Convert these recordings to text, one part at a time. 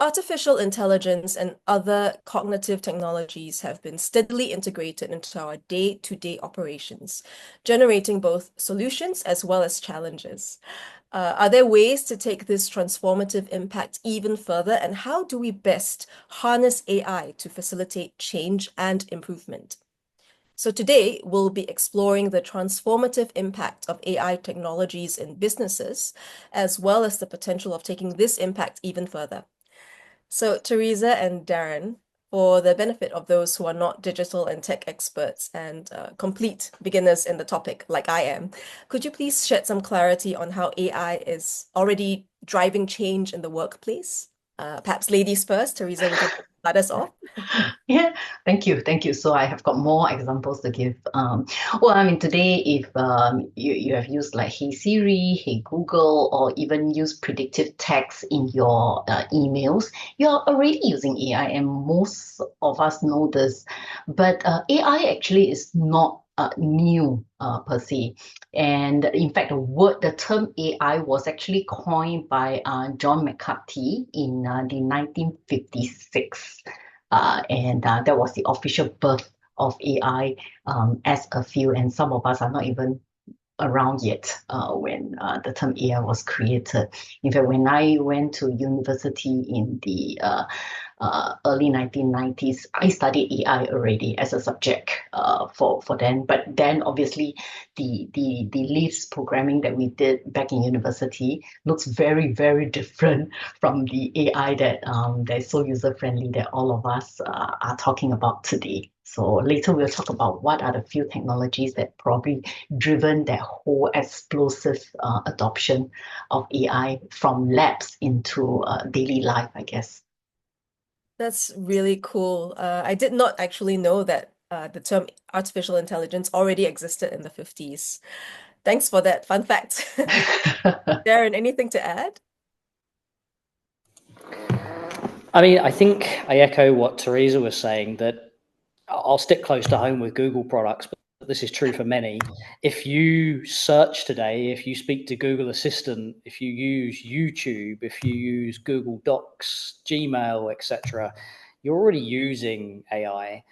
Artificial intelligence and other cognitive technologies have been steadily integrated into our day-to-day operations, generating both solutions as well as challenges. Are there ways to take this transformative impact even further, and how do we best harness AI to facilitate change and improvement? So today, we'll be exploring the transformative impact of AI technologies in businesses, as well as the potential of taking this impact even further. So, Theresa and Darren, for the benefit of those who are not digital and tech experts and complete beginners in the topic, like I am, could you please shed some clarity on how AI is already driving change in the workplace? Perhaps ladies first. Theresa, would you start us off? Yeah, thank you, thank you. So I have got more examples to give. Well, I mean, today, if you have used like Hey Siri, Hey Google, or even use predictive text in your emails, you're already using AI, and most of us know this. But AI actually is not new per se. And in fact, the term AI was actually coined by John McCarthy in the 1956. And that was the official birth of AI as a field. And some of us are not even around yet when the term AI was created. In fact, when I went to university in the early 1990s, I studied AI already as a subject for then. But then obviously the leaves programming that we did back in university looks very, very different from the AI that is so user-friendly that all of us are talking about today. So later we'll talk about what are the few technologies that probably driven that whole explosive adoption of AI from labs into daily life, I guess. That's really cool. I did not actually know that the term artificial intelligence already existed in the 50s. Thanks for that fun fact. Darren, anything to add? I mean, I think I echo what Theresa was saying, that I'll stick close to home with Google products, but this is true for many. If you search today, if you speak to Google Assistant, if you use YouTube, if you use Google Docs, Gmail, etc., you're already using AI.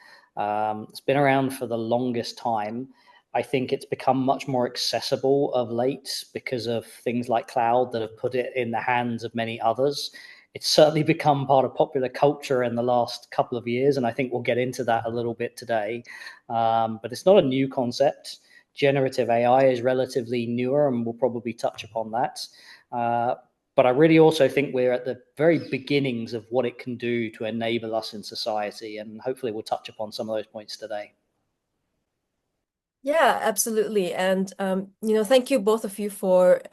It's been around for the longest time. I think it's become much more accessible of late because of things like cloud that have put it in the hands of many others. It's certainly become part of popular culture in the last couple of years, and I think we'll get into that a little bit today. But it's not a new concept. Generative AI is relatively newer, and we'll probably touch upon that. But I really also think we're at the very beginnings of what it can do to enable us in society, and hopefully we'll touch upon some of those points today. Yeah, absolutely. And thank you both of you for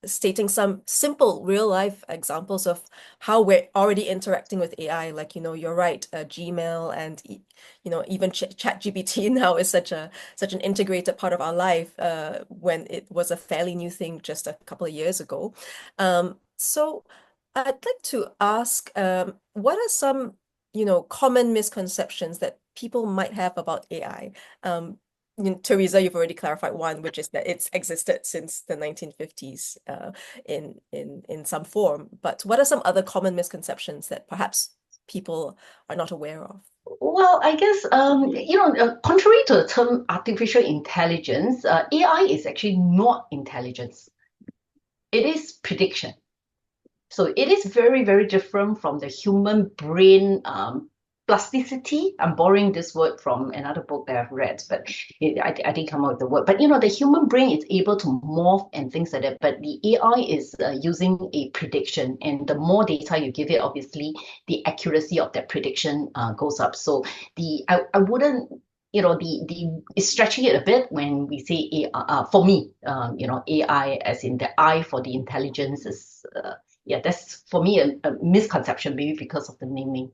stating some simple real life examples of how we're already interacting with AI. Like, you're right, Gmail and even ChatGPT now is such an integrated part of our life when it was a fairly new thing just a couple of years ago. So I'd like to ask, what are some common misconceptions that people might have about AI? Theresa, you've already clarified one, which is that it's existed since the 1950s in some form. But what are some other common misconceptions that perhaps people are not aware of? Well, I guess, contrary to the term artificial intelligence, AI is actually not intelligence. It is prediction. So it is very, very different from the human brain plasticity. I'm borrowing this word from another book that I've read, but I didn't come up with the word. But the human brain is able to morph and things like that. But the AI is using a prediction, and the more data you give it, obviously, the accuracy of that prediction goes up. So I wouldn't. It's stretching it a bit when we say AI, for me, AI as in the I for the intelligence is, that's for me a misconception, maybe because of the naming.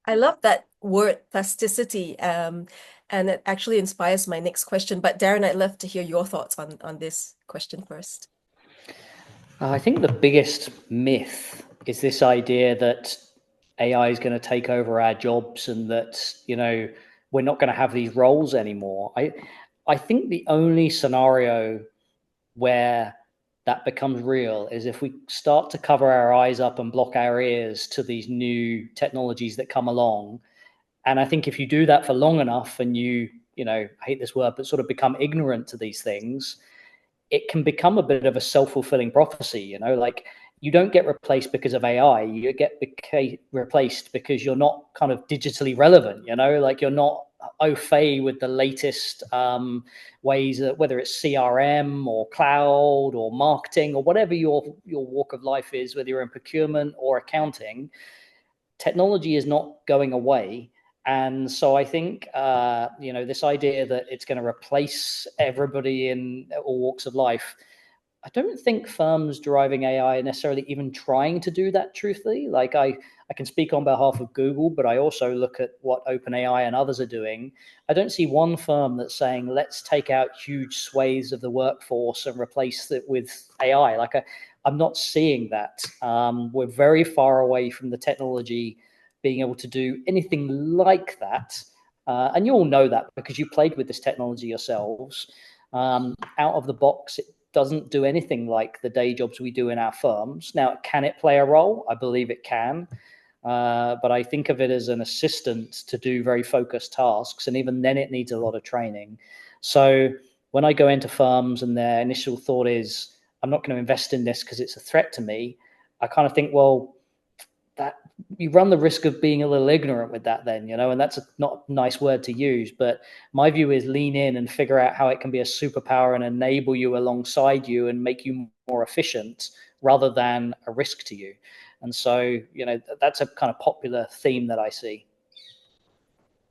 I love that word plasticity, and it actually inspires my next question. But Darren, I'd love to hear your thoughts on this question first. I think the biggest myth is this idea that AI is going to take over our jobs and that, we're not going to have these roles anymore. I think the only scenario where that becomes real is if we start to cover our eyes up and block our ears to these new technologies that come along. And I think if you do that for long enough and you know, I hate this word, but sort of become ignorant to these things, it can become a bit of a self-fulfilling prophecy, you know, like you don't get replaced because of AI, you get replaced because you're not kind of digitally relevant, you know, like you're not au fait with the latest ways, whether it's CRM or cloud or marketing or whatever your walk of life is, whether you're in procurement or accounting, technology is not going away. And so I think, you know, this idea that it's going to replace everybody in all walks of life, I don't think firms driving AI are necessarily even trying to do that, truthfully. Like I can speak on behalf of Google, but I also look at what OpenAI and others are doing. I don't see one firm that's saying, let's take out huge swathes of the workforce and replace it with AI. Like I'm not seeing that. We're very far away from the technology being able to do anything like that. And you all know that because you played with this technology yourselves. Out of the box, it doesn't do anything like the day jobs we do in our firms. Now, can it play a role? I believe it can. But I think of it as an assistant to do very focused tasks. And even then it needs a lot of training. So when I go into firms and their initial thought is, I'm not going to invest in this because it's a threat to me, I kind of think, well, that you run the risk of being a little ignorant with that then, you know, and that's not a nice word to use, but my view is lean in and figure out how it can be a superpower and enable you alongside you and make you more efficient rather than a risk to you. And so, you know, that's a kind of popular theme that I see.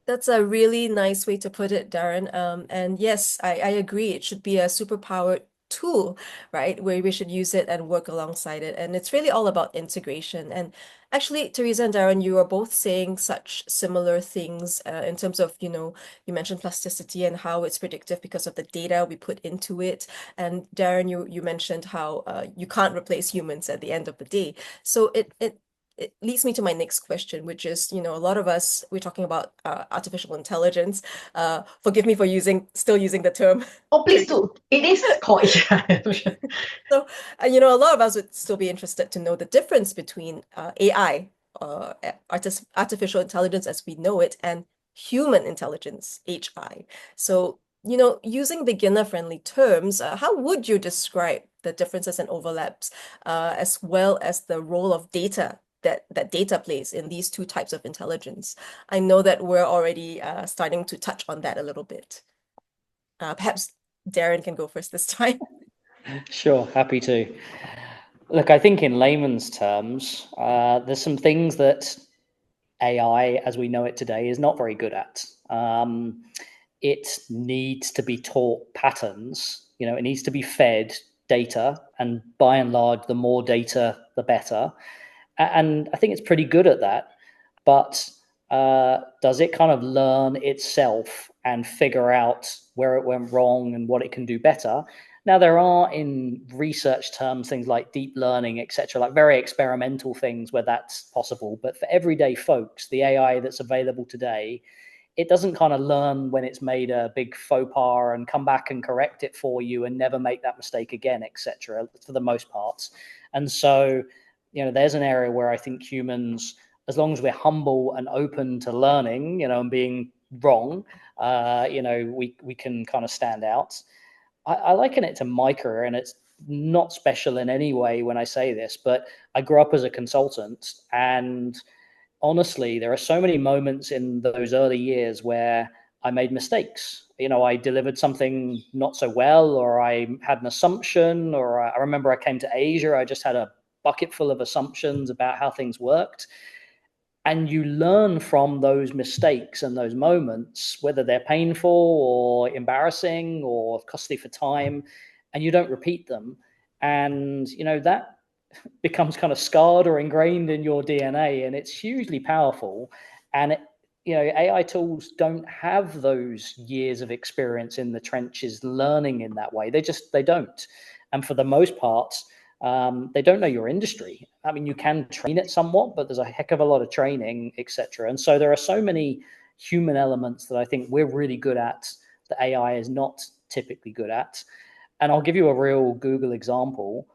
That's a really nice way to put it, Darren. And yes, I agree. It should be a superpowered tool, right? Where we should use it and work alongside it. And it's really all about integration. And actually, Theresa and Darren, you are both saying such similar things in terms of, you know, you mentioned plasticity and how it's predictive because of the data we put into it. And Darren, you mentioned how you can't replace humans at the end of the day. So it leads me to my next question, which is, you know, a lot of us, we're talking about artificial intelligence. Forgive me for still using the term. Oh, please do. It is called So, you know, a lot of us would still be interested to know the difference between AI, artificial intelligence as we know it, and human intelligence, HI. So, you know, using beginner-friendly terms, how would you describe the differences and overlaps, as well as the role of data that data plays in these two types of intelligence? I know that we're already starting to touch on that a little bit. Perhaps Darren can go first this time. Sure, happy to. Look, I think in layman's terms, there's some things that AI, as we know it today, is not very good at. It needs to be taught patterns. You know, it needs to be fed data, and by and large, the more data, the better. And I think it's pretty good at that. But does it kind of learn itself and figure out where it went wrong and what it can do better? Now, there are, in research terms, things like deep learning, etc., like very experimental things where that's possible. But for everyday folks, the AI that's available today, it doesn't kind of learn when it's made a big faux pas and come back and correct it for you and never make that mistake again, etc., for the most part. And so, you know, there's an area where I think humans, as long as we're humble and open to learning, you know, and being wrong, you know, we can kind of stand out. I liken it to my career, and it's not special in any way when I say this, but I grew up as a consultant, and honestly, there are so many moments in those early years where I made mistakes. You know, I delivered something not so well, or I had an assumption, or I remember I came to Asia, I just had a bucket full of assumptions about how things worked. And you learn from those mistakes and those moments, whether they're painful or embarrassing or costly for time, and you don't repeat them. And, you know, that becomes kind of scarred or ingrained in your DNA, and it's hugely powerful. And, you know, AI tools don't have those years of experience in the trenches learning in that way. They don't. And for the most part, they don't know your industry. I mean, you can train it somewhat, but there's a heck of a lot of training, etc. And so there are so many human elements that I think we're really good at that AI is not typically good at. And I'll give you a real Google example.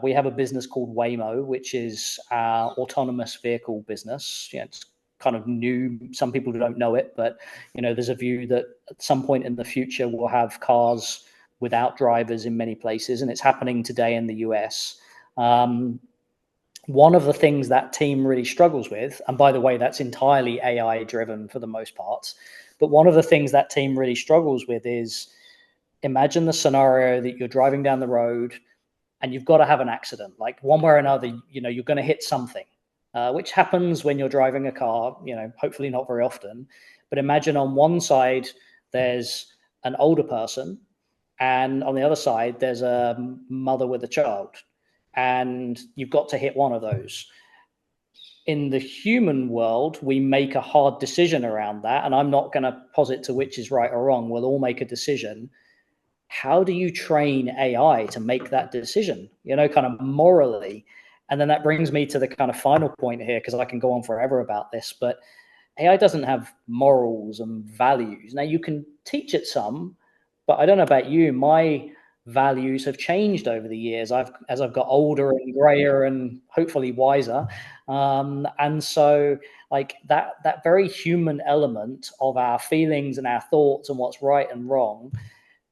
We have a business called Waymo, which is our autonomous vehicle business. It's kind of new. Some people don't know it, but there's a view that at some point in the future we'll have cars without drivers in many places, and it's happening today in the US. One of the things that team really struggles with, and by the way, that's entirely AI driven for the most part, but one of the things that team really struggles with is, imagine the scenario that you're driving down the road and you've got to have an accident, like one way or another, you're going to hit something, which happens when you're driving a car, hopefully not very often. But imagine on one side, there's an older person, and on the other side, there's a mother with a child, and you've got to hit one of those. In the human world, we make a hard decision around that, and I'm not going to posit to which is right or wrong. We'll all make a decision. How do you train AI to make that decision, kind of morally? And then that brings me to the kind of final point here, because I can go on forever about this, but AI doesn't have morals and values. Now, you can teach it some, but I don't know about you, my values have changed over the years as I've got older and grayer and hopefully wiser. And so like that very human element of our feelings and our thoughts and what's right and wrong,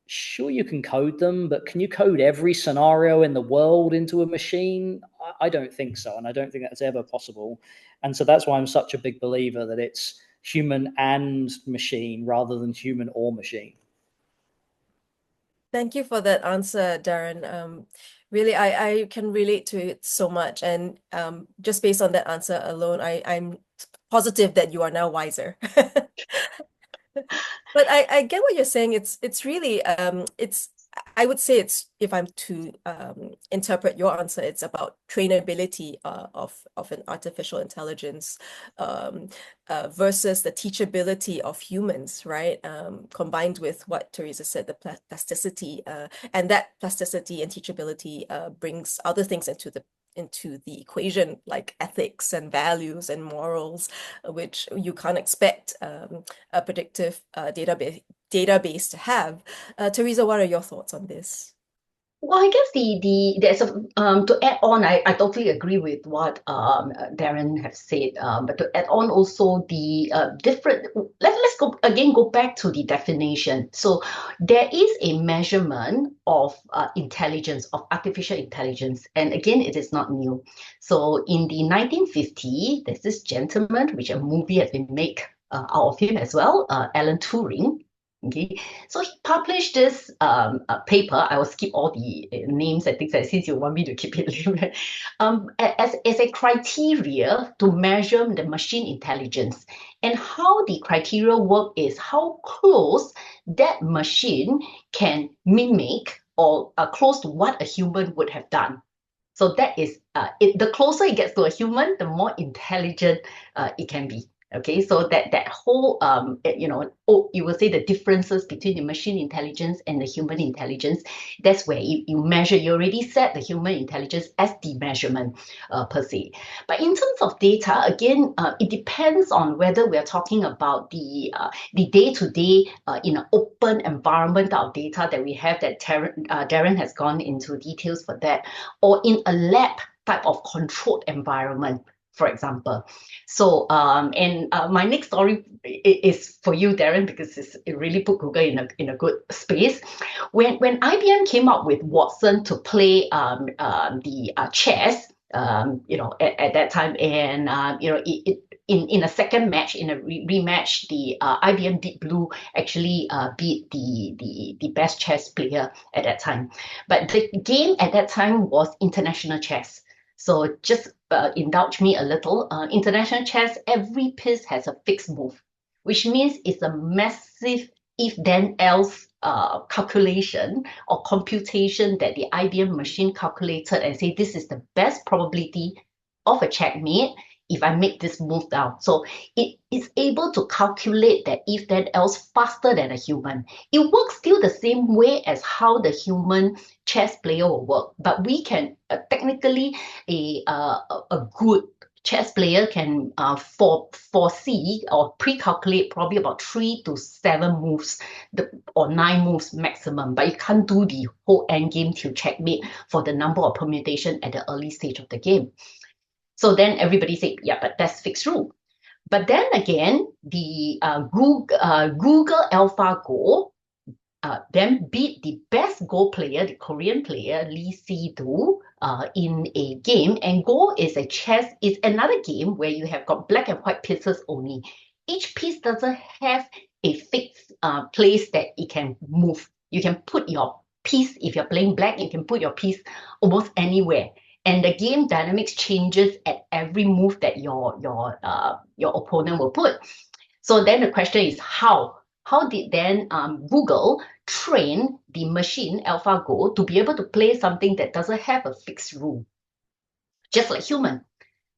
sure, you can code them, but can you code every scenario in the world into a machine? I don't think so, and I don't think that's ever possible. And so that's why I'm such a big believer that it's human and machine rather than human or machine. Thank you for that answer, Darren. Really, I can relate to it so much. And just based on that answer alone, I'm positive that you are now wiser. But I get what you're saying. It's really I would say it's, if I'm to interpret your answer, it's about trainability of an artificial intelligence versus the teachability of humans, right? Combined with what Theresa said, the plasticity, and that plasticity and teachability brings other things into the equation, like ethics and values and morals, which you can't expect a predictive database to have. Theresa, what are your thoughts on this? Well, I guess there's to add on, I totally agree with what Darren have said. But to add on also the different, let's go back to the definition. So there is a measurement of intelligence, of artificial intelligence, and again, it is not new. So in the 1950s, there's this gentleman, which a movie has been made out of him as well, Alan Turing. Okay, so he published this paper. I will skip all the names and things like, since you want me to keep it as a criteria to measure the machine intelligence. And how the criteria work is how close that machine can mimic or close to what a human would have done. So that is the closer it gets to a human, the more intelligent it can be. Okay, so that whole you will say the differences between the machine intelligence and the human intelligence, that's where you measure. You already set the human intelligence as the measurement per se. But in terms of data, again, it depends on whether we are talking about the day-to-day in an open environment of data that we have, that Darren has gone into details for that, or in a lab type of controlled environment, for example. So, my next story is for you, Darren, because it really put Google in a good space. When IBM came up with Watson to play the chess, at that time, and in a second match, in a rematch, the IBM Deep Blue actually beat the best chess player at that time. But the game at that time was international chess. So just indulge me a little. International chess, every piece has a fixed move, which means it's a massive if-then-else calculation or computation that the IBM machine calculated and say this is the best probability of a checkmate if I make this move down. So it is able to calculate that if-then-else faster than a human. It works still the same way as how the human chess player will work, but we can technically a good chess player can foresee or pre-calculate probably about 3 to 7 moves or 9 moves maximum, but you can't do the whole end game till checkmate for the number of permutation at the early stage of the game. So then everybody said, yeah, but that's fixed rule. But then again, the Google AlphaGo then beat the best Go player, the Korean player Lee Si-do, in a game. And Go is another game where you have got black and white pieces only. Each piece doesn't have a fixed place that it can move. You can put your piece, if you're playing black, you can put your piece almost anywhere. And the game dynamics changes at every move that your opponent will put. So then the question is how? How did then Google train the machine AlphaGo to be able to play something that doesn't have a fixed rule, just like human?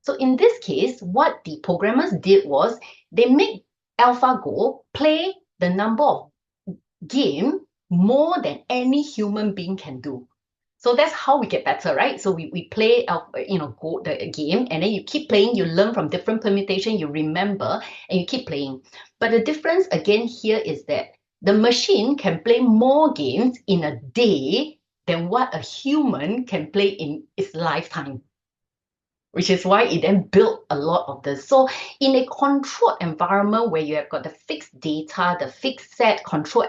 So in this case, what the programmers did was they made AlphaGo play the number of game more than any human being can do. So that's how we get better, right? So we play, Go the game, and then you keep playing, you learn from different permutation, you remember, and you keep playing. But the difference again here is that the machine can play more games in a day than what a human can play in its lifetime, which is why it then built a lot of this. So in a controlled environment where you have got the fixed data, the fixed set control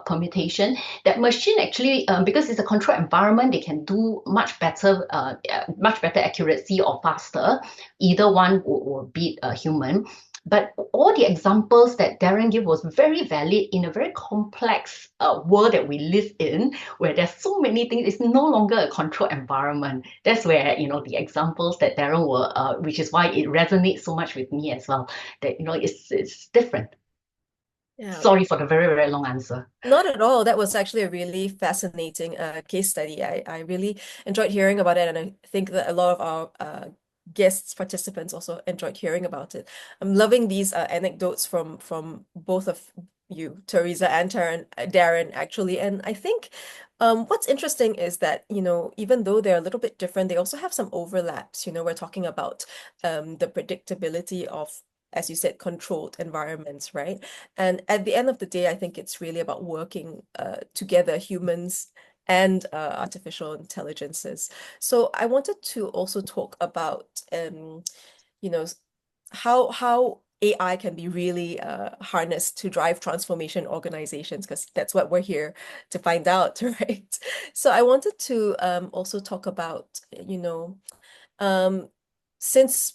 permutation, that machine actually, because it's a controlled environment, they can do much better accuracy or faster. Either one will beat a human. But all the examples that Darren gave was very valid in a very complex world that we live in, where there's so many things. It's no longer a controlled environment. That's where, the examples that Darren were, which is why it resonates so much with me as well, that, it's different. Yeah. Sorry for the very, very long answer. Not at all. That was actually a really fascinating case study. I really enjoyed hearing about it, and I think that a lot of our guests, participants also enjoyed hearing about it. I'm loving these anecdotes from both of you, Theresa and Darren, actually. And I think what's interesting is that, even though they're a little bit different, they also have some overlaps. We're talking about the predictability of, as you said, controlled environments, right? And at the end of the day, I think it's really about working together, humans and artificial intelligences. So I wanted to also talk about, how AI can be really harnessed to drive transformation organizations, because that's what we're here to find out, right? So I wanted to also talk about, since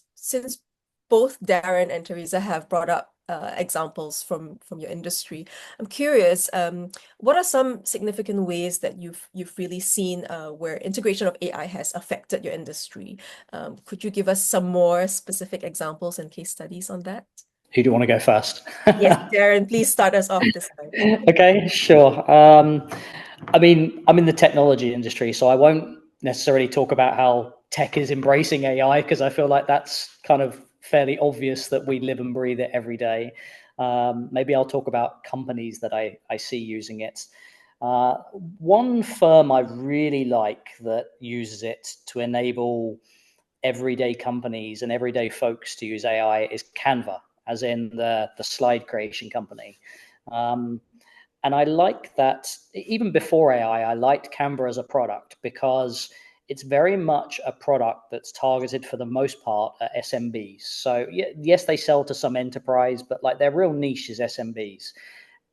both Darren and Theresa have brought up examples from your industry, I'm curious, what are some significant ways that you've really seen where integration of AI has affected your industry? Could you give us some more specific examples and case studies on that? Who do you want to go first? Yes, Darren, please start us off this time. Okay, sure. I'm in the technology industry, so I won't necessarily talk about how tech is embracing AI, because I feel like that's kind of fairly obvious that we live and breathe it every day. Maybe I'll talk about companies that I see using it. One firm I really like that uses it to enable everyday companies and everyday folks to use AI is Canva, as in the slide creation company. And I like that even before AI, I liked Canva as a product because it's very much a product that's targeted for the most part at SMBs. So yes, they sell to some enterprise, but like their real niche is SMBs.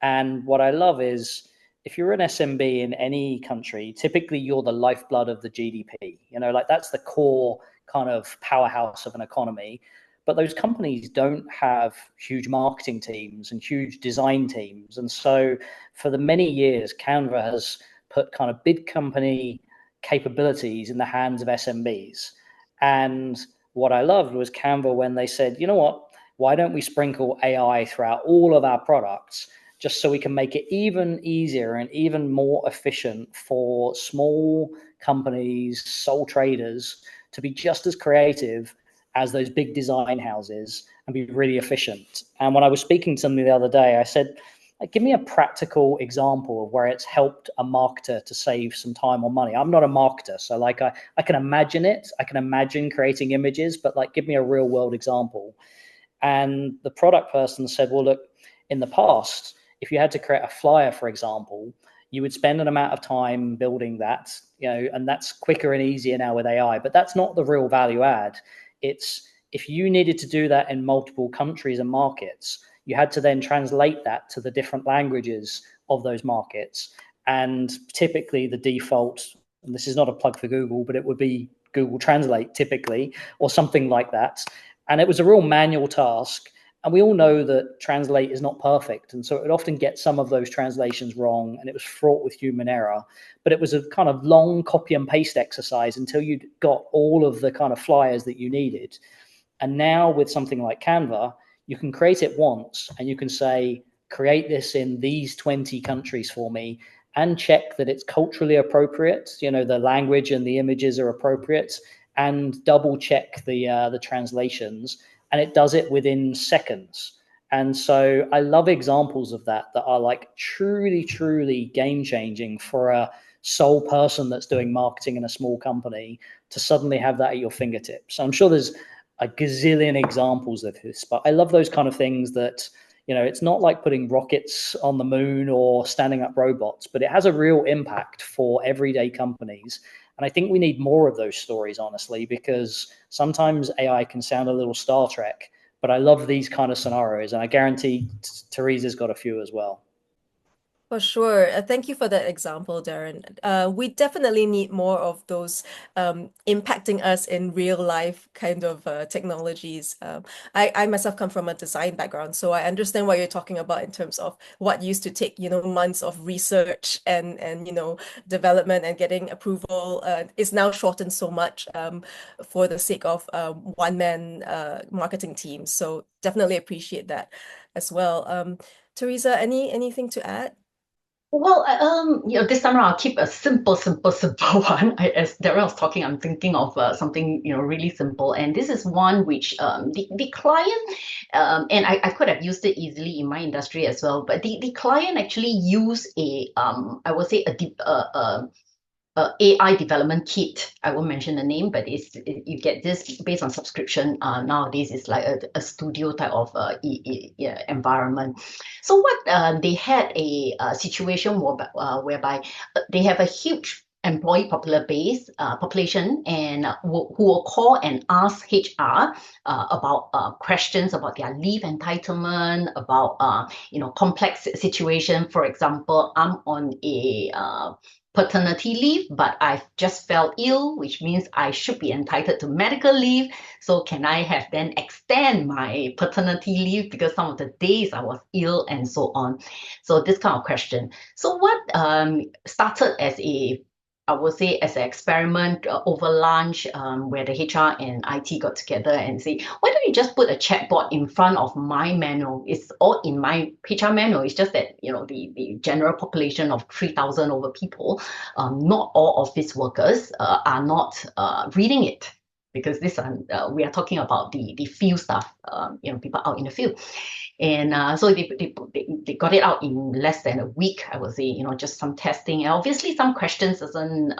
And what I love is if you're an SMB in any country, typically you're the lifeblood of the GDP. Like that's the core kind of powerhouse of an economy. But those companies don't have huge marketing teams and huge design teams. And so for the many years, Canva has put kind of big company capabilities in the hands of SMBs. And what I loved was Canva when they said, you know what, why don't we sprinkle AI throughout all of our products just so we can make it even easier and even more efficient for small companies, sole traders to be just as creative as those big design houses and be really efficient. And when I was speaking to somebody the other day, I said, Like, give me a practical example of where it's helped a marketer to save some time or money. I'm not a marketer, so like I can imagine it. I can imagine creating images, but like, give me a real world example. And the product person said, well, look, in the past, if you had to create a flyer, for example, you would spend an amount of time building that, and that's quicker and easier now with AI, but that's not the real value add. It's if you needed to do that in multiple countries and markets, you had to then translate that to the different languages of those markets. And typically the default, and this is not a plug for Google, but it would be Google Translate typically, or something like that. And it was a real manual task. And we all know that Translate is not perfect. And so it would often get some of those translations wrong, and it was fraught with human error. But it was a kind of long copy and paste exercise until you got all of the kind of flyers that you needed. And now with something like Canva, you can create it once and you can say, create this in these 20 countries for me, and check that it's culturally appropriate. The language and the images are appropriate, and double check the translations, and it does it within seconds. And so I love examples of that are like truly, truly game changing for a sole person that's doing marketing in a small company to suddenly have that at your fingertips. I'm sure there's a gazillion examples of this, but I love those kind of things that, it's not like putting rockets on the moon or standing up robots, but it has a real impact for everyday companies. And I think we need more of those stories, honestly, because sometimes AI can sound a little Star Trek, but I love these kind of scenarios. And I guarantee Theresa's got a few as well. For sure. Thank you for that example, Darren. We definitely need more of those impacting us in real life kind of technologies. I myself come from a design background, so I understand what you're talking about in terms of what used to take, months of research and development and getting approval is now shortened so much for the sake of one-man marketing teams. So definitely appreciate that as well. Theresa, anything to add? Well, this time around, I'll keep a simple one. As Darren was talking, I'm thinking of something, really simple. And this is one which the client, and I could have used it easily in my industry as well, but the client actually used I would say AI development kit. I won't mention the name, but you get this based on subscription. Nowadays, it's like a studio type of environment. So what they had a situation whereby they have a huge employee population, and who will call and ask HR about questions about their leave entitlement, about complex situation. For example, I'm on a paternity leave, but I've just fell ill, which means I should be entitled to medical leave. So can I have then extend my paternity leave because some of the days I was ill and so on. So this kind of question. So what started as I would say as an experiment over lunch, where the HR and IT got together and say, why don't you just put a chatbot in front of my manual? It's all in my HR manual. It's just that, the general population of 3,000 over people, not all office workers are not reading it. Because we are talking about the field staff, people out in the field. And so they got it out in less than a week, I would say, just some testing. And obviously some questions isn't,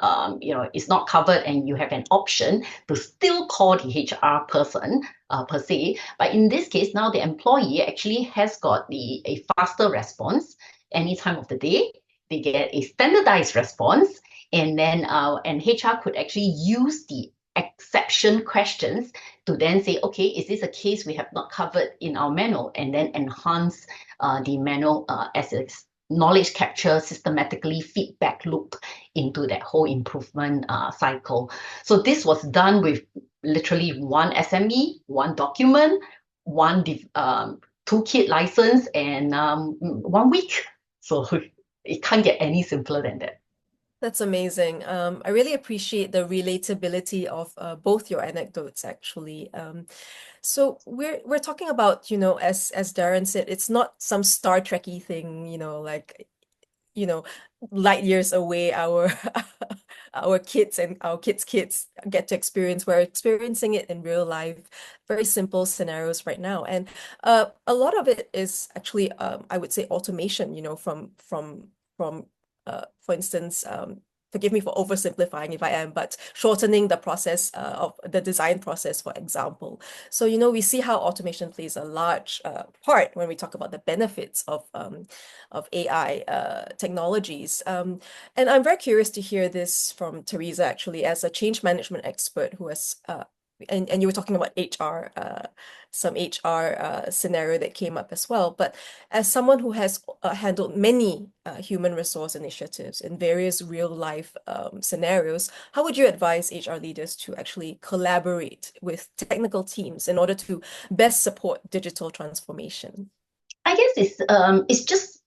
it's not covered, and you have an option to still call the HR person per se. But in this case, now the employee actually has got a faster response any time of the day. They get a standardized response, and then and HR could actually use the exception questions to then say, okay, is this a case we have not covered in our manual, and then enhance the manual as a knowledge capture, systematically feedback loop into that whole improvement cycle. So this was done with literally one SME, one document, one toolkit license, and 1 week. So it can't get any simpler than that. That's amazing. I really appreciate the relatability of both your anecdotes, actually. So we're talking about, as Darren said, it's not some Star Trekky thing, like, light years away, our our kids and our kids' get to experience. We're experiencing it in real life, very simple scenarios right now. And a lot of it is actually, I would say, automation, for instance, forgive me for oversimplifying if I am, but shortening the process of the design process, for example. So, we see how automation plays a large part when we talk about the benefits of AI technologies. And I'm very curious to hear this from Theresa, actually, as a change management expert who has and you were talking about HR, some HR scenario that came up as well. But as someone who has handled many human resource initiatives in various real life scenarios, how would you advise HR leaders to actually collaborate with technical teams in order to best support digital transformation? I guess it's just,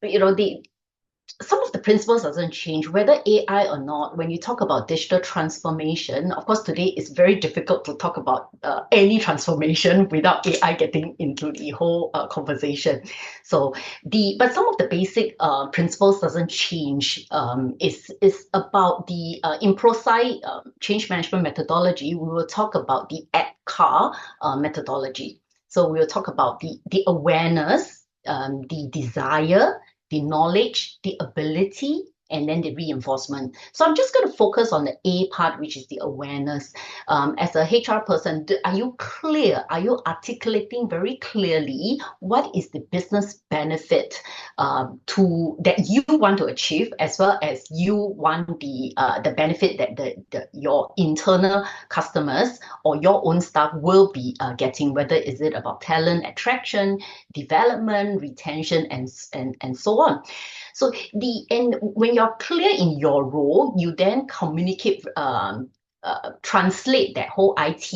some of the principles doesn't change, whether AI or not. When you talk about digital transformation, of course, today it's very difficult to talk about any transformation without AI getting into the whole conversation. But some of the basic principles doesn't change. Is about the in ProSci change management methodology. We will talk about the ADKAR methodology. So we will talk about the awareness, the desire, the knowledge, the ability, and then the reinforcement. So I'm just going to focus on the A part, which is the awareness. As a HR person, are you clear? Are you articulating very clearly what is the business benefit that you want to achieve, as well as you want the benefit that your internal customers or your own staff will be getting, whether is it about talent attraction, development, retention, and so on. So when you're clear in your role, you then communicate, translate that whole IT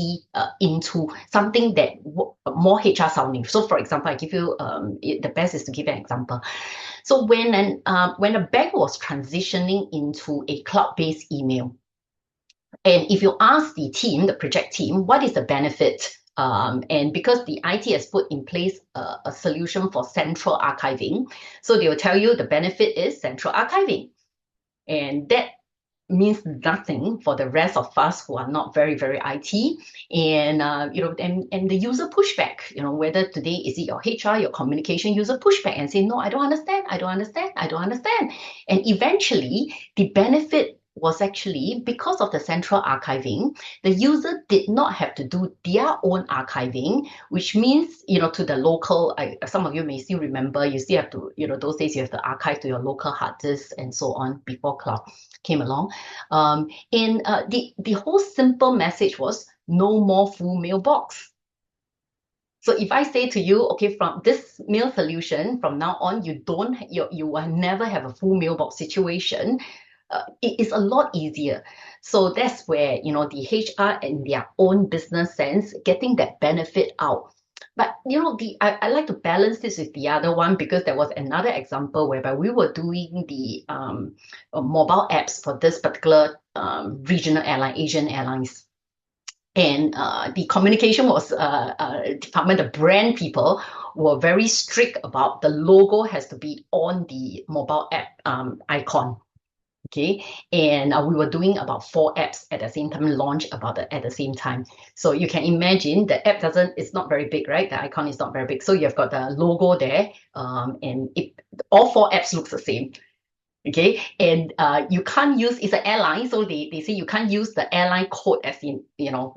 into something that more HR sounding. So, for example, I give you the best is to give an example. So when a bank was transitioning into a cloud-based email, and if you ask the team, the project team, what is the benefit? And because the IT has put in place a solution for central archiving, so they will tell you the benefit is central archiving. And that means nothing for the rest of us who are not very, very IT. And, and the user pushback, whether today is it your HR, your communication user pushback and say, no, I don't understand. And eventually the benefit was actually because of the central archiving, the user did not have to do their own archiving, which means, to the local, some of you may still remember, you still have to, those days you have to archive to your local hard disk and so on before cloud came along. The whole simple message was no more full mailbox. So if I say to you, okay, from this mail solution, from now on, you will never have a full mailbox situation. It is a lot easier. So that's where, the HR and their own business sense, getting that benefit out. But, I like to balance this with the other one, because there was another example whereby we were doing the mobile apps for this particular regional airline, Asian Airlines. And the communication was department, the brand people were very strict about the logo has to be on the mobile app icon. Okay, and we were doing about 4 apps at the same time, launch at the same time. So you can imagine the app it's not very big, right? The icon is not very big. So you've got the logo there, and all 4 apps looks the same. Okay, and you can't use, it's an airline, so they say you can't use the airline code as in,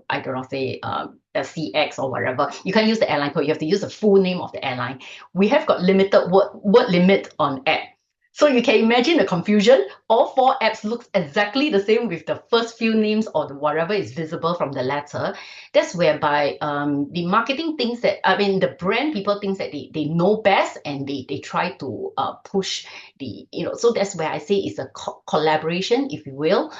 I don't know, say a CX or whatever. You can't use the airline code. You have to use the full name of the airline. We have got limited word limit on app. So you can imagine the confusion. All 4 apps looks exactly the same with the first few names or whatever is visible from the letter. That's whereby the marketing thinks that, the brand people thinks that they know best, and they try to push so that's where I say it's a collaboration, if you will.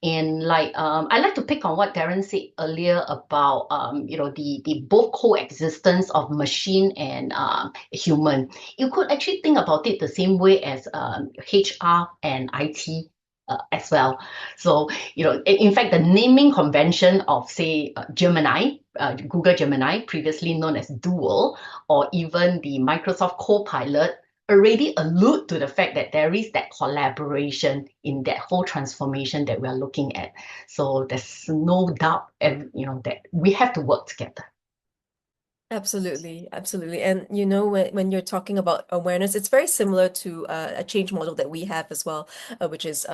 And I like to pick on what Darren said earlier about the both coexistence of machine and human. You could actually think about it the same way as HR and IT as well. So in fact, the naming convention of, say, Gemini, Google Gemini, previously known as Duo, or even the Microsoft Copilot, already allude to the fact that there is that collaboration in that whole transformation that we are looking at. So there's no doubt, that we have to work together. Absolutely, absolutely. And when you're talking about awareness, it's very similar to a change model that we have as well, which is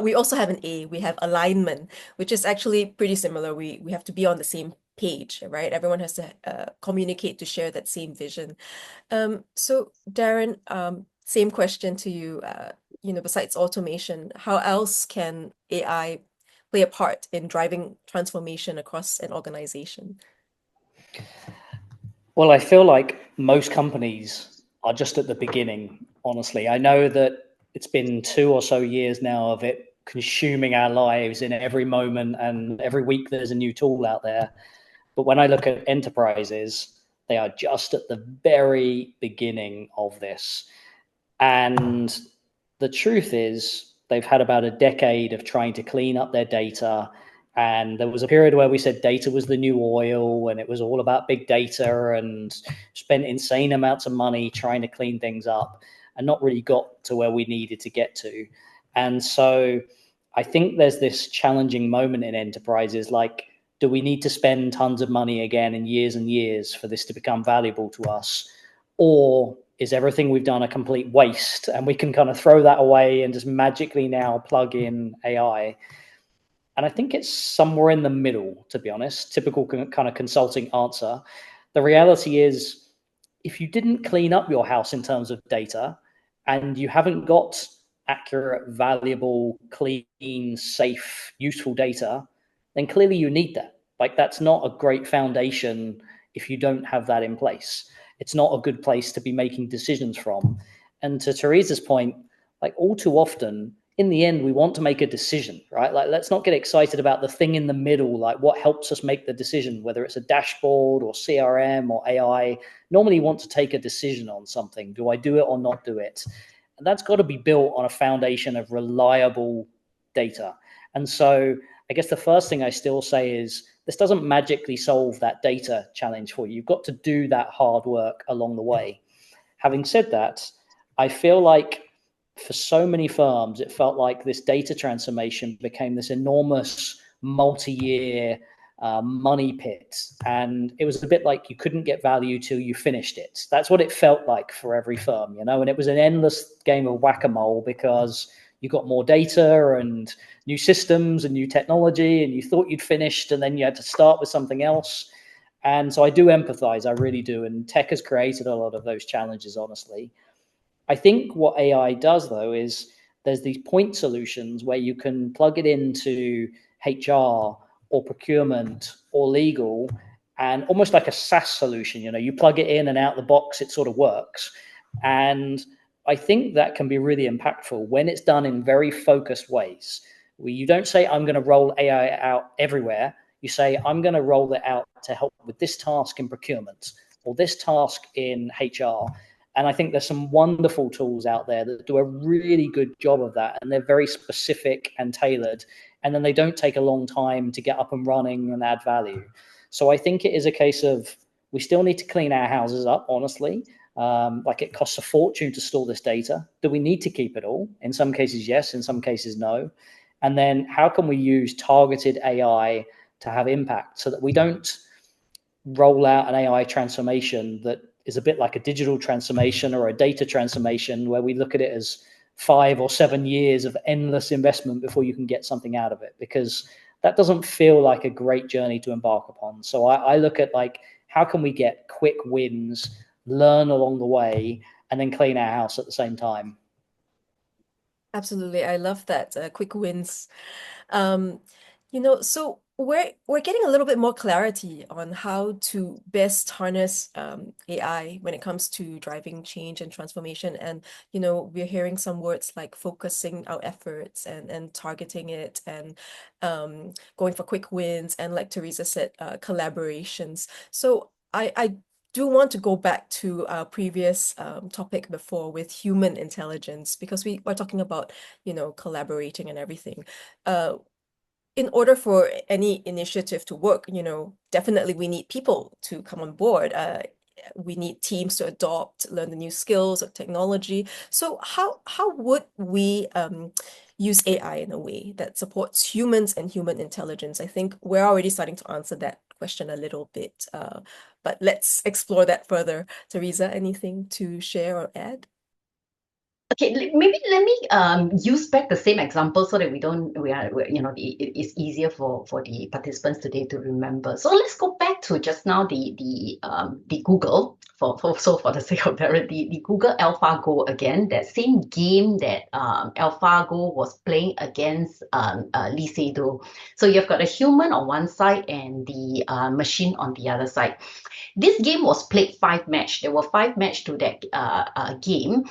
we also have an A. We have alignment, which is actually pretty similar. We have to be on the same page, right? Everyone has to communicate to share that same vision. So Darren, same question to you. Besides automation, how else can AI play a part in driving transformation across an organization? Well, I feel like most companies are just at the beginning, honestly. I know that it's been 2 or so years now of it consuming our lives in every moment, and every week there's a new tool out there. But when I look at enterprises, they are just at the very beginning of this. And the truth is, they've had about a decade of trying to clean up their data. And there was a period where we said data was the new oil, and it was all about big data, and spent insane amounts of money trying to clean things up and not really got to where we needed to get to. And so I think there's this challenging moment in enterprises, like, do we need to spend tons of money again and years for this to become valuable to us? Or is everything we've done a complete waste and we can kind of throw that away and just magically now plug in AI? And I think it's somewhere in the middle, to be honest. Typical kind of consulting answer. The reality is, if you didn't clean up your house in terms of data, and you haven't got accurate, valuable, clean, safe, useful data, then clearly you need that. Like, that's not a great foundation if you don't have that in place. It's not a good place to be making decisions from. And to Theresa's point, like, all too often, in the end, we want to make a decision, right? Like, let's not get excited about the thing in the middle, like what helps us make the decision, whether it's a dashboard or CRM or AI. Normally, you want to take a decision on something. Do I do it or not do it? And that's got to be built on a foundation of reliable data. And so I guess the first thing I still say is, this doesn't magically solve that data challenge for you. You've got to do that hard work along the way. Having said that, I feel like for so many firms, it felt like this data transformation became this enormous multi-year money pit. And it was a bit like you couldn't get value till you finished it. That's what it felt like for every firm, and it was an endless game of whack-a-mole, because you got more data and new systems and new technology, and you thought you'd finished, and then you had to start with something else. And so I do empathize, I really do. And tech has created a lot of those challenges, honestly. I think what AI does, though, is there's these point solutions where you can plug it into HR or procurement or legal, and almost like a SaaS solution. You plug it in and out the box, it sort of works. And I think that can be really impactful when it's done in very focused ways, where you don't say, I'm going to roll AI out everywhere. You say, I'm going to roll it out to help with this task in procurement or this task in HR. And I think there's some wonderful tools out there that do a really good job of that. And they're very specific and tailored. And then they don't take a long time to get up and running and add value. So I think it is a case of, we still need to clean our houses up, honestly. Like, it costs a fortune to store this data. Do we need to keep it all? In some cases, yes. In some cases, no. And then how can we use targeted AI to have impact, so that we don't roll out an AI transformation that is a bit like a digital transformation or a data transformation, where we look at it as 5 or 7 years of endless investment before you can get something out of it, because that doesn't feel like a great journey to embark upon. So I look at, like, how can we get quick wins, learn along the way, and then clean our house at the same time. Absolutely. I love that. Quick wins. Um, so we're getting a little bit more clarity on how to best harness AI when it comes to driving change and transformation. And we're hearing some words like focusing our efforts and targeting it, and going for quick wins, and, like Theresa said, collaborations. So I do want to go back to our previous topic before with human intelligence, because we were talking about collaborating and everything. In order for any initiative to work, definitely we need people to come on board. we need teams to adopt, learn the new skills of technology. So how would we use AI in a way that supports humans and human intelligence? I think we're already starting to answer that question a little bit, but let's explore that further. Theresa, anything to share or add? Okay, maybe let me use back the same example so that it's easier for the participants today to remember. So let's go back to just now the Google for the sake of Darren, the Google AlphaGo again, that same game that AlphaGo was playing against Lee Sedol. So you've got a human on one side and the machine on the other side. This game was played 5 match. There were 5 match to that game.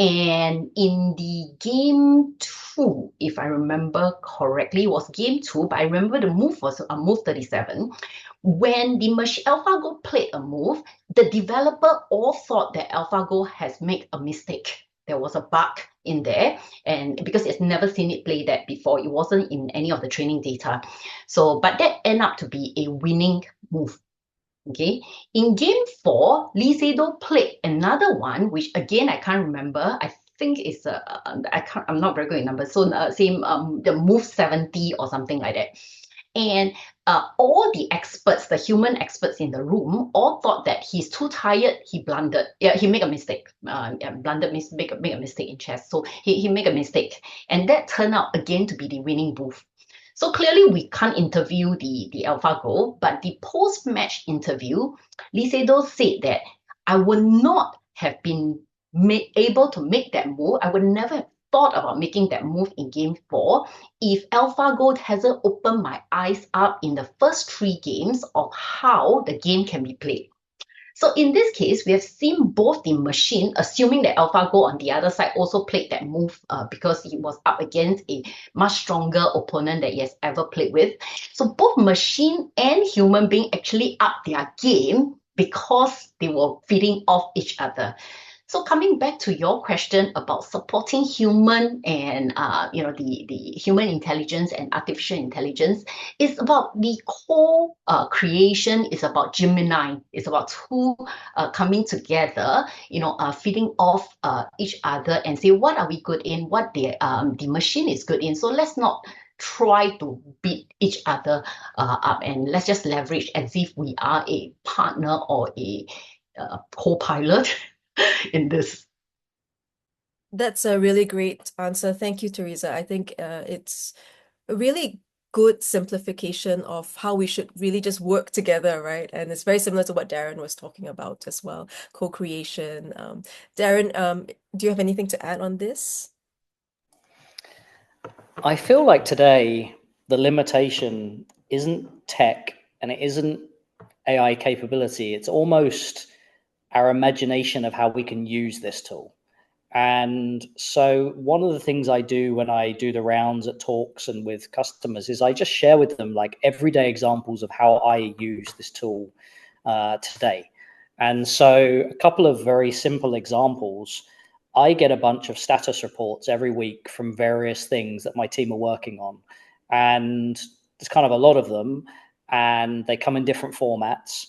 And in the game 2, if I remember correctly, it was game 2, but I remember the move was move 37. When the AlphaGo played a move, the developer all thought that AlphaGo has made a mistake. There was a bug in there, and because it's never seen it play that before, it wasn't in any of the training data. So, but that ended up to be a winning move. Okay, in game 4, Lee Sedol played another one, which again I can't remember. I think it's I'm not very good at numbers. So same the move 70 or something like that. And all the experts, the human experts in the room, all thought that he's too tired. He blundered. Yeah, he made a mistake. Blundered means make a mistake in chess. So he made a mistake, and that turned out again to be the winning move. So clearly we can't interview the AlphaGo, but the post-match interview, Lee Sedol said that I would not have been able to make that move. I would never have thought about making that move in game 4 if AlphaGo hasn't opened my eyes up in the first 3 games of how the game can be played. So in this case, we have seen both the machine, assuming that AlphaGo on the other side also played that move because he was up against a much stronger opponent that he has ever played with. So both machine and human being actually up their game because they were feeding off each other. So coming back to your question about supporting human and the human intelligence and artificial intelligence, it's about the co-creation. It's about Gemini. It's about two coming together, feeding off each other and say what are we good in, what the machine is good in. So let's not try to beat each other up, and let's just leverage as if we are a partner or a co-pilot in this. That's a really great answer. Thank you, Theresa. I think it's a really good simplification of how we should really just work together, right? And it's very similar to what Darren was talking about as well, co-creation. Darren, do you have anything to add on this? I feel like today the limitation isn't tech and it isn't AI capability. It's almost our imagination of how we can use this tool. And so one of the things I do when I do the rounds at talks and with customers is I just share with them like everyday examples of how I use this tool today. And so a couple of very simple examples. I get a bunch of status reports every week from various things that my team are working on. And there's kind of a lot of them, and they come in different formats.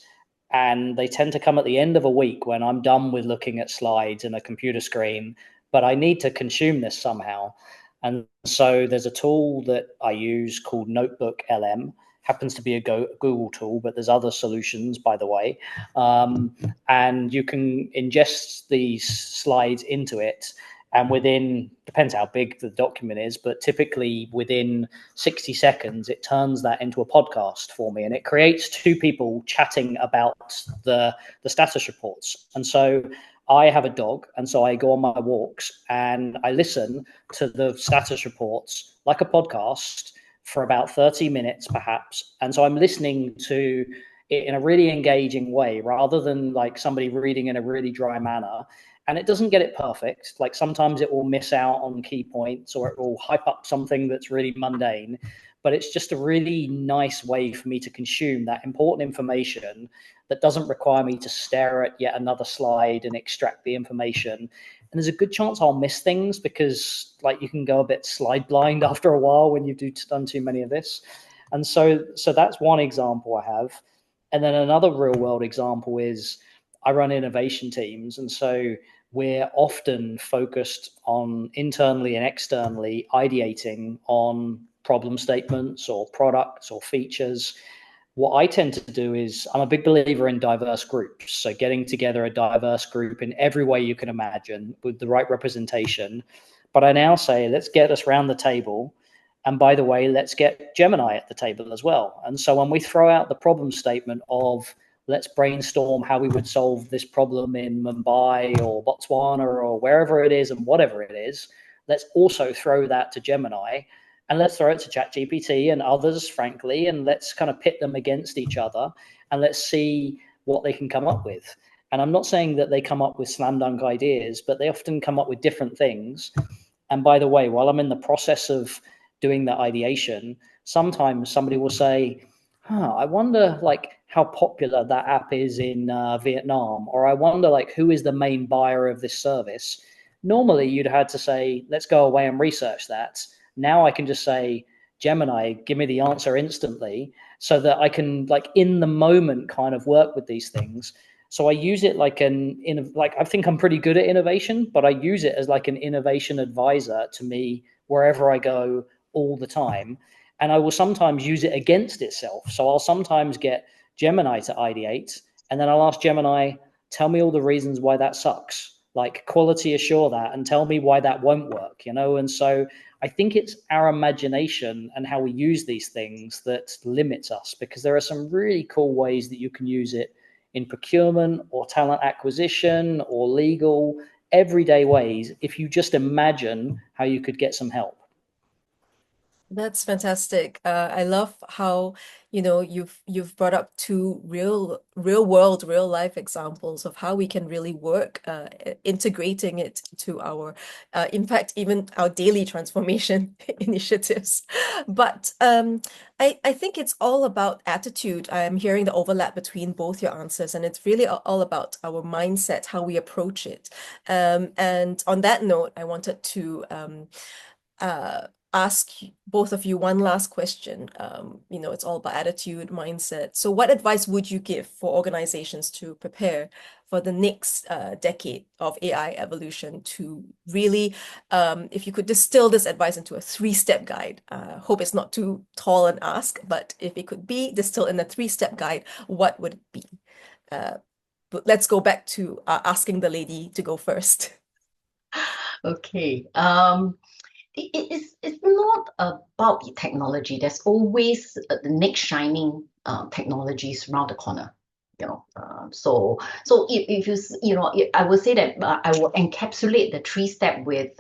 And they tend to come at the end of a week when I'm done with looking at slides and a computer screen, but I need to consume this somehow. And so there's a tool that I use called Notebook LM. Happens to be a Google tool, but there's other solutions, by the way. And you can ingest these slides into it. And depends how big the document is, but typically within 60 seconds, it turns that into a podcast for me. And it creates 2 people chatting about the status reports. And so I have a dog, and so I go on my walks and I listen to the status reports like a podcast for about 30 minutes, perhaps. And so I'm listening to it in a really engaging way, rather than like somebody reading in a really dry manner. And it doesn't get it perfect. Like sometimes it will miss out on key points, or it will hype up something that's really mundane. But it's just a really nice way for me to consume that important information that doesn't require me to stare at yet another slide and extract the information. And there's a good chance I'll miss things because like you can go a bit slide blind after a while when you've done too many of this. And so that's one example I have. And then another real world example is I run innovation teams, and so we're often focused on internally and externally ideating on problem statements or products or features. What I tend to do is I'm a big believer in diverse groups. So getting together a diverse group in every way you can imagine with the right representation. But I now say, let's get us round the table. And by the way, let's get Gemini at the table as well. And so when we throw out the problem statement of let's brainstorm how we would solve this problem in Mumbai or Botswana or wherever it is and whatever it is, let's also throw that to Gemini. And let's throw it to ChatGPT and others, frankly, and let's kind of pit them against each other and let's see what they can come up with. And I'm not saying that they come up with slam dunk ideas, but they often come up with different things. And by the way, while I'm in the process of doing that ideation, sometimes somebody will say, I wonder like how popular that app is in Vietnam, or I wonder like who is the main buyer of this service. Normally you'd had to say, let's go away and research that. Now I can just say, Gemini, give me the answer instantly so that I can like in the moment kind of work with these things. So I use it like I think I'm pretty good at innovation, but I use it as like an innovation advisor to me wherever I go all the time. And I will sometimes use it against itself. So I'll sometimes get Gemini to ideate, and then I'll ask Gemini, tell me all the reasons why that sucks. Like quality assure that and tell me why that won't work, And so I think it's our imagination and how we use these things that limits us, because there are some really cool ways that you can use it in procurement or talent acquisition or legal, everyday ways, if you just imagine how you could get some help. That's fantastic. I love how, you've brought up two real world, real life examples of how we can really work, integrating it to our, in fact, even our daily transformation initiatives. But I think it's all about attitude. I'm hearing the overlap between both your answers, and it's really all about our mindset, how we approach it. And on that note, I wanted to ask both of you one last question. It's all about attitude, mindset. So what advice would you give for organizations to prepare for the next decade of AI evolution to really, if you could distill this advice into a 3-step guide, hope it's not too tall an ask, but if it could be distilled in a 3-step guide, what would it be? But let's go back to asking the lady to go first. Okay. It's not about the technology. There's always the next shining technologies around the corner. So if I would say that I will encapsulate the 3-step with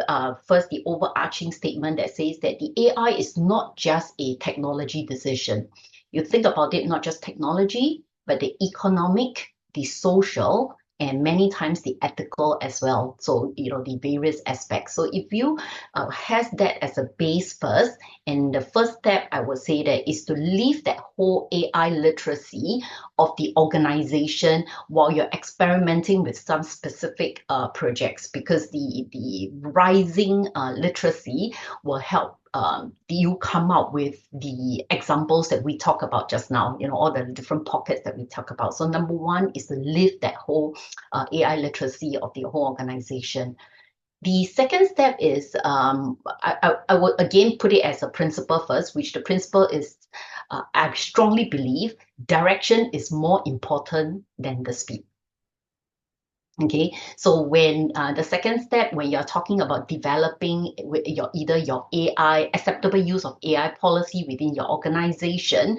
first the overarching statement that says that the AI is not just a technology decision. You think about it, not just technology, but the economic, the social, and many times the ethical as well. So, the various aspects. So if you has that as a base first, and the first step I would say that is to leave that whole AI literacy of the organization while you're experimenting with some specific projects, because the rising literacy will help you come up with the examples that we talk about just now, all the different pockets that we talk about. So number one is to lift that whole AI literacy of the whole organization. The second step is, I would again put it as a principle first, which the principle is, I strongly believe direction is more important than the speed. Okay, so when the second step, when you're talking about developing either your AI, acceptable use of AI policy within your organization,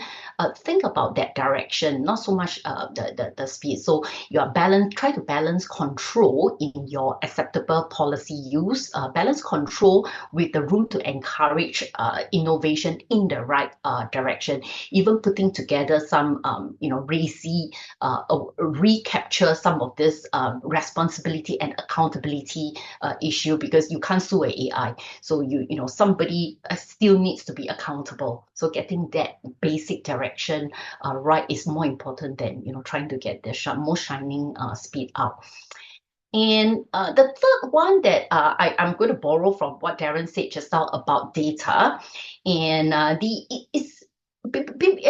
think about that direction, not so much the speed. So try to balance control in your acceptable policy use, balance control with the room to encourage innovation in the right direction, even putting together some, recapture some of this responsibility and accountability issue, because you can't sue an AI. So somebody still needs to be accountable. So getting that basic direction right is more important than trying to get the most shining speed up. And the third one that I'm going to borrow from what Darren said just now about data, and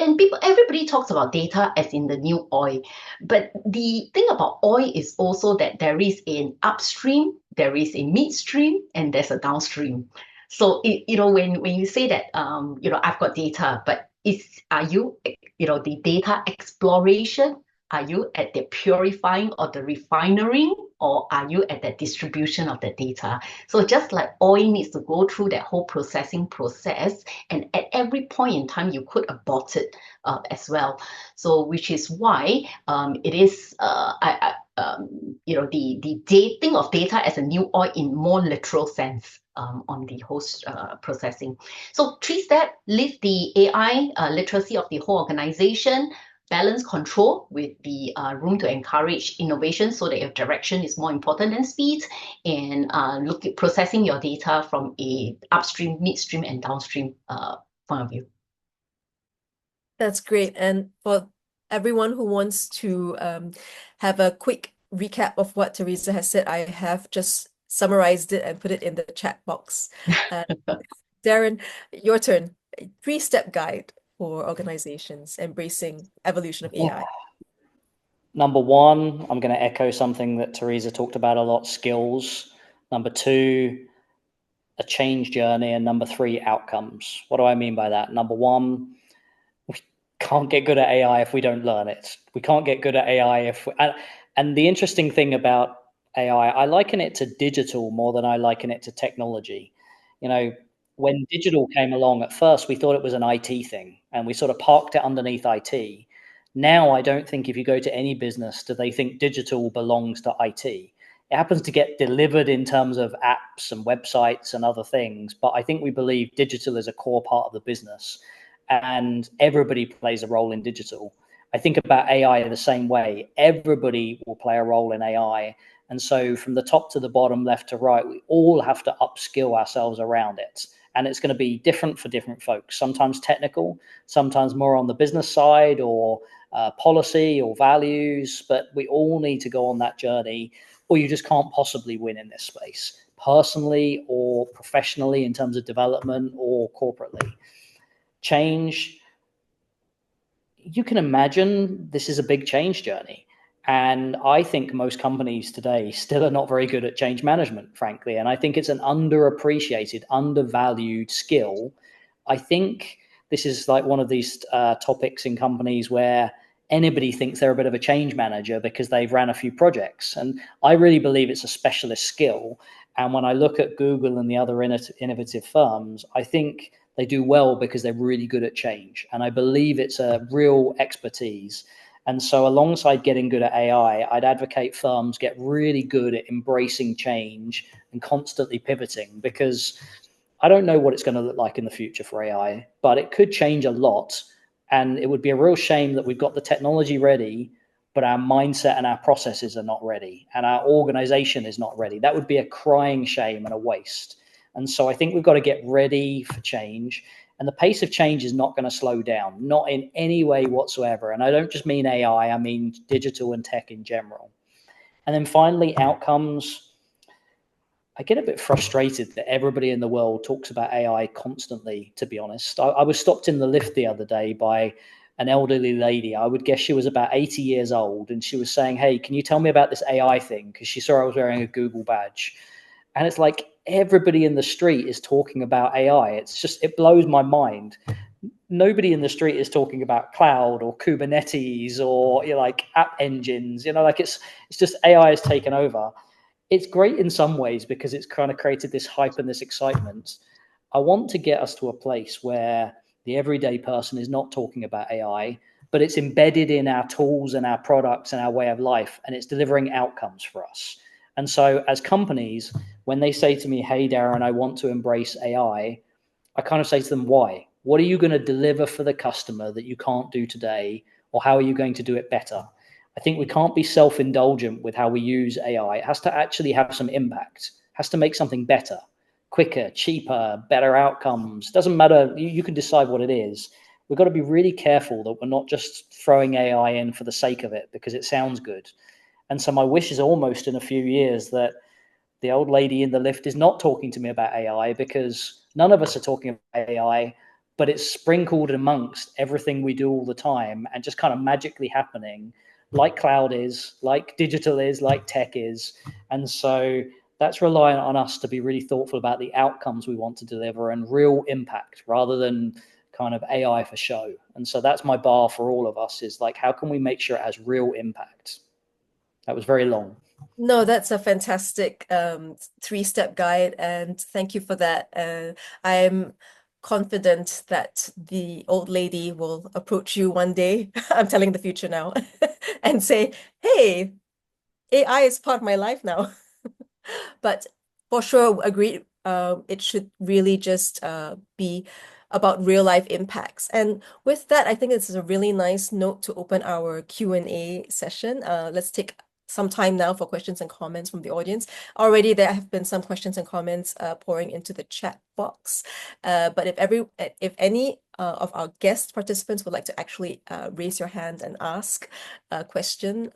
everybody talks about data as in the new oil. But the thing about oil is also that there is an upstream, there is a midstream, and there's a downstream. So when you say that I've got data, but are you the data exploration? Are you at the purifying or the refining, or are you at the distribution of the data? So just like oil needs to go through that whole processing process, and at every point in time, you could abort it as well. So which is why it is, the dating of data as a new oil in more literal sense. On the host processing. So 3-step, lift the AI literacy of the whole organization, balance control with the room to encourage innovation so that your direction is more important than speed, and look at processing your data from a upstream, midstream, and downstream point of view. That's great. And for everyone who wants to have a quick recap of what Theresa has said, I have just summarized it and put it in the chat box. Darren, your turn. A 3-step guide for organizations embracing evolution of AI. Number 1, I'm going to echo something that Theresa talked about a lot, skills. Number 2, a change journey. And number 3, outcomes. What do I mean by that? Number 1, we can't get good at AI if we don't learn it. We can't get good at AI if we, and the interesting thing about AI, I liken it to digital more than I liken it to technology. When digital came along, at first we thought it was an IT thing, and we sort of parked it underneath IT. Now I don't think if you go to any business do they think digital belongs to IT. It happens to get delivered in terms of apps and websites and other things, but I think we believe digital is a core part of the business, and everybody plays a role in digital. I think about AI the same way. Everybody will play a role in AI. And so from the top to the bottom, left to right, we all have to upskill ourselves around it. And it's going to be different for different folks, sometimes technical, sometimes more on the business side, or policy or values. But we all need to go on that journey, or you just can't possibly win in this space, personally or professionally, in terms of development or corporately. Change, you can imagine this is a big change journey. And I think most companies today still are not very good at change management, frankly. And I think it's an underappreciated, undervalued skill. I think this is like one of these topics in companies where anybody thinks they're a bit of a change manager because they've ran a few projects. And I really believe it's a specialist skill. And when I look at Google and the other innovative firms, I think they do well because they're really good at change. And I believe it's a real expertise. And so alongside getting good at AI, I'd advocate firms get really good at embracing change and constantly pivoting, because I don't know what it's going to look like in the future for AI, but it could change a lot. And it would be a real shame that we've got the technology ready, but our mindset and our processes are not ready, and our organization is not ready. That would be a crying shame and a waste. And so I think we've got to get ready for change. And the pace of change is not going to slow down, not in any way whatsoever. And I don't just mean AI, I mean digital and tech in general. And then finally, outcomes. I get a bit frustrated that everybody in the world talks about AI constantly, to be honest. I was stopped in the lift the other day by an elderly lady. I would guess she was about 80 years old. And she was saying, hey, can you tell me about this AI thing? Because she saw I was wearing a Google badge. And it's like everybody in the street is talking about AI. It blows my mind. Nobody in the street is talking about cloud or Kubernetes or like app engines. It's just AI has taken over. It's great in some ways because it's kind of created this hype and this excitement. I want to get us to a place where the everyday person is not talking about AI, but it's embedded in our tools and our products and our way of life, and it's delivering outcomes for us. And so as companies, when they say to me, hey, Darren, I want to embrace AI, I kind of say to them, why? What are you going to deliver for the customer that you can't do today? Or how are you going to do it better? I think we can't be self-indulgent with how we use AI. It has to actually have some impact. It has to make something better, quicker, cheaper, better outcomes. Doesn't matter. You can decide what it is. We've got to be really careful that we're not just throwing AI in for the sake of it because it sounds good. And so my wish is almost in a few years that the old lady in the lift is not talking to me about AI, because none of us are talking about AI, but it's sprinkled amongst everything we do all the time and just kind of magically happening, like cloud is, like digital is, like tech is. And so that's reliant on us to be really thoughtful about the outcomes we want to deliver and real impact rather than kind of AI for show. And so that's my bar for all of us, is like, how can we make sure it has real impact? That was very long. No, that's a fantastic three-step guide, and thank you for that. I'm confident that the old lady will approach you one day. I'm telling the future now, and say, "Hey, AI is part of my life now." But for sure, agreed. It should really just be about real life impacts. And with that, I think this is a really nice note to open our Q&A session. Let's take some time now for questions and comments from the audience. Already there have been some questions and comments pouring into the chat box. But if any of our guest participants would like to actually raise your hand and ask a question,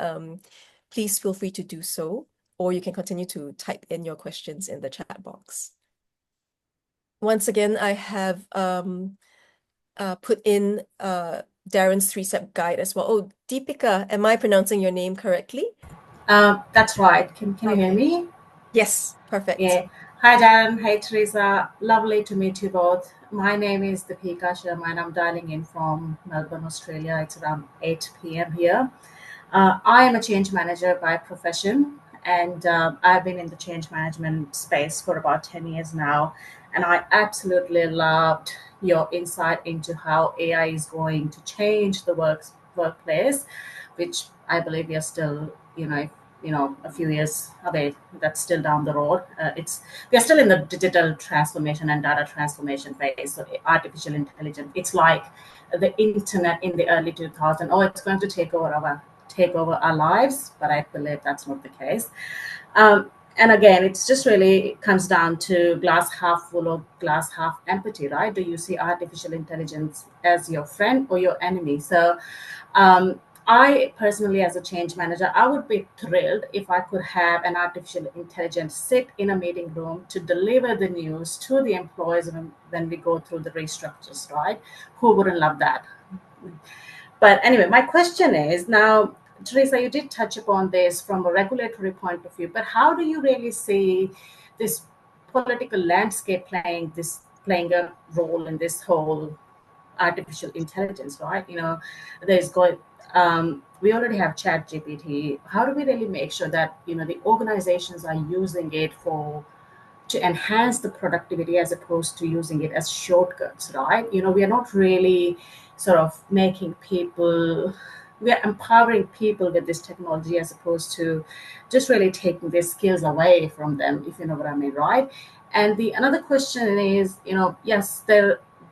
please feel free to do so, or you can continue to type in your questions in the chat box. Once again, I have put in Darren's three-step guide as well. Oh, Deepika, am I pronouncing your name correctly? That's right. Can you hear me? Yes, perfect. Yeah. Hi, Darren. Hi, Theresa. Lovely to meet you both. My name is Deepika Sharma, and I'm dialing in from Melbourne, Australia. It's around 8 p.m. here. I am a change manager by profession, and I've been in the change management space for about 10 years now. And I absolutely loved your insight into how AI is going to change the workplace, which I believe we are still, a few years away. That's still down the road. We are still in the digital transformation and data transformation phase. So artificial intelligence, it's like the internet in the early 2000s. Oh, it's going to take over our lives, but I believe that's not the case. And again, it's just really comes down to glass half full or glass half empty, right? Do you see artificial intelligence as your friend or your enemy? So I personally, as a change manager, I would be thrilled if I could have an artificial intelligence sit in a meeting room to deliver the news to the employees when we go through the restructures, right? Who wouldn't love that? But anyway, my question is now, Theresa, you did touch upon this from a regulatory point of view, but how do you really see this political landscape playing a role in this whole artificial intelligence, right? We already have ChatGPT. How do we really make sure that the organizations are using it to enhance the productivity as opposed to using it as shortcuts, right? We are not really sort of we are empowering people with this technology as opposed to just really taking their skills away from them, if you know what I mean, right? And another question is, yes,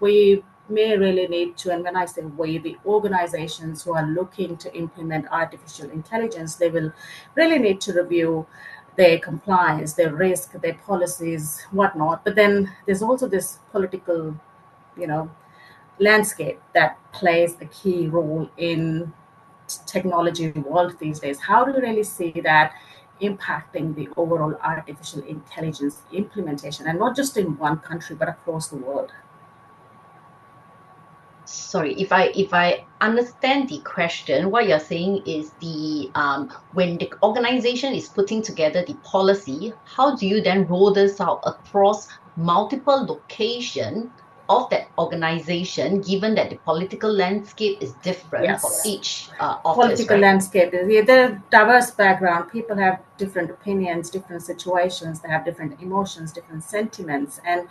we may really need to, and when I say we, the organizations who are looking to implement artificial intelligence, they will really need to review their compliance, their risk, their policies, whatnot. But then there's also this political, landscape that plays a key role in technology world these days. How do you really see that impacting the overall artificial intelligence implementation, and not just in one country, but across the world? Sorry, if I understand the question, what you're saying is when the organization is putting together the policy, how do you then roll this out across multiple locations of that organization, given that the political landscape is different for each office? Political landscape is they're diverse background. People have different opinions, different situations. They have different emotions, different sentiments, and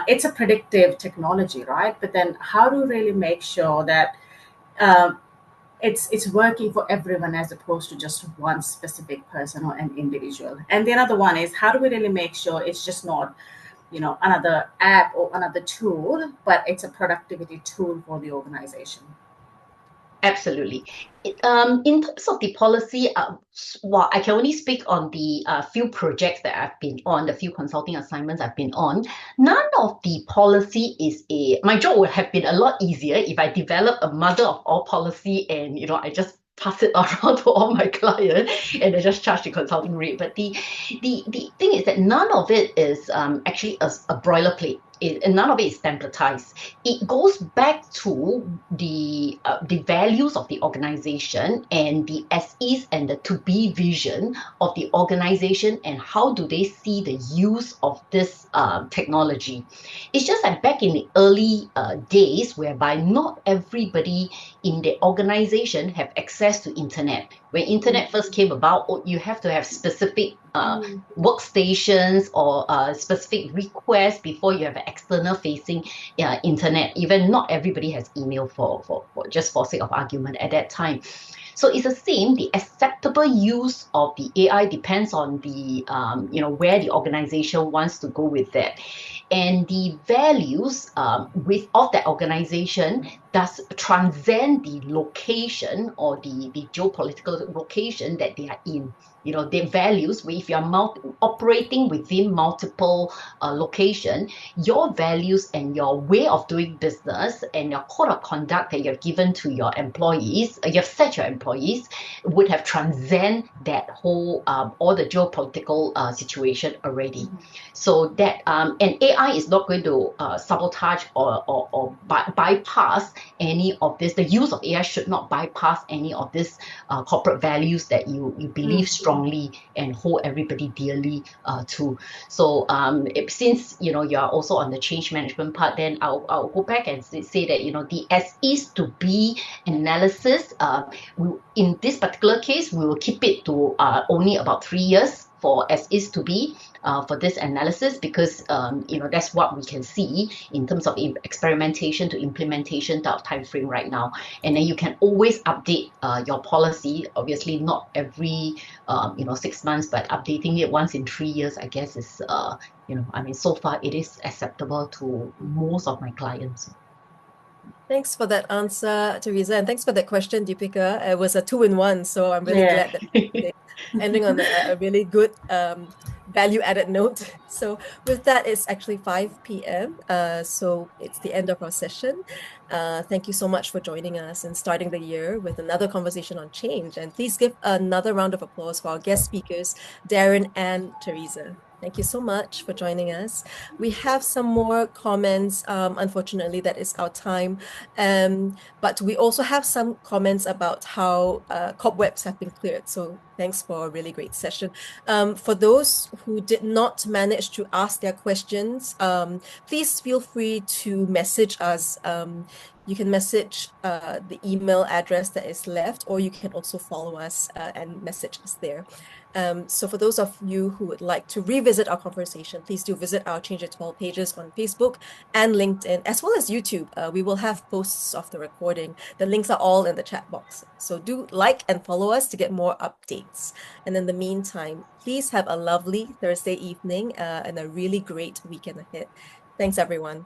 it's a predictive technology, right? But then, how do you really make sure that it's working for everyone as opposed to just one specific person or an individual? And the other one is, how do we really make sure it's just not another app or another tool, but it's a productivity tool for the organization? Absolutely. In terms of the policy, I can only speak on the few projects that I've been on, the few consulting assignments I've been on. None of the policy my job would have been a lot easier if I developed a mother of all policy and, I just pass it around to all my clients and I just charge the consulting rate. But the thing is that none of it is actually a boilerplate. none of it is templatized. It goes back to the values of the organization and the SEs and the to be vision of the organization, and how do they see the use of this technology. It's just like back in the early days, whereby not everybody in the organization have access to internet. When internet first came about, you have to have specific workstations or specific requests before you have an external facing internet. Even not everybody has email for just for sake of argument at that time. So it's the same. The acceptable use of the AI depends on the where the organization wants to go with that, and the values of that organization does transcend the location or the geopolitical location that they are in. Their values, if you're operating within multiple location, your values and your way of doing business and your code of conduct that you've given to your employees, you've set your employees, would have transcend that whole all the geopolitical situation already. So that and AI is not going to sabotage or bypass any of this. The use of AI should not bypass any of this corporate values that you believe strongly and hold everybody dearly to. So since you are also on the change management part, then I'll go back and say that the SEs to be analysis, in this particular case, we will keep it to only about 3 years for SEs to be for this analysis, because that's what we can see in terms of experimentation to implementation type of time frame right now. And then you can always update your policy, obviously not every 6 months, but updating it once in 3 years, I guess is so far it is acceptable to most of my clients. Thanks for that answer, Theresa, and thanks for that question, Deepika. It was a 2-in-1, so I'm really glad that we're ending on a really good value-added note. So with that, it's actually 5 p.m. So it's the end of our session. Thank you so much for joining us and starting the year with another conversation on change. And please give another round of applause for our guest speakers, Darren and Theresa. Thank you so much for joining us. We have some more comments. Unfortunately, that is our time. But we also have some comments about how cobwebs have been cleared. So thanks for a really great session. For those who did not manage to ask their questions, please feel free to message us. You can message the email address that is left, or you can also follow us and message us there. So for those of you who would like to revisit our conversation, please do visit our Change It All pages on Facebook and LinkedIn, as well as YouTube. We will have posts of the recording. The links are all in the chat box. So do like and follow us to get more updates. And in the meantime, please have a lovely Thursday evening and a really great weekend ahead. Thanks, everyone.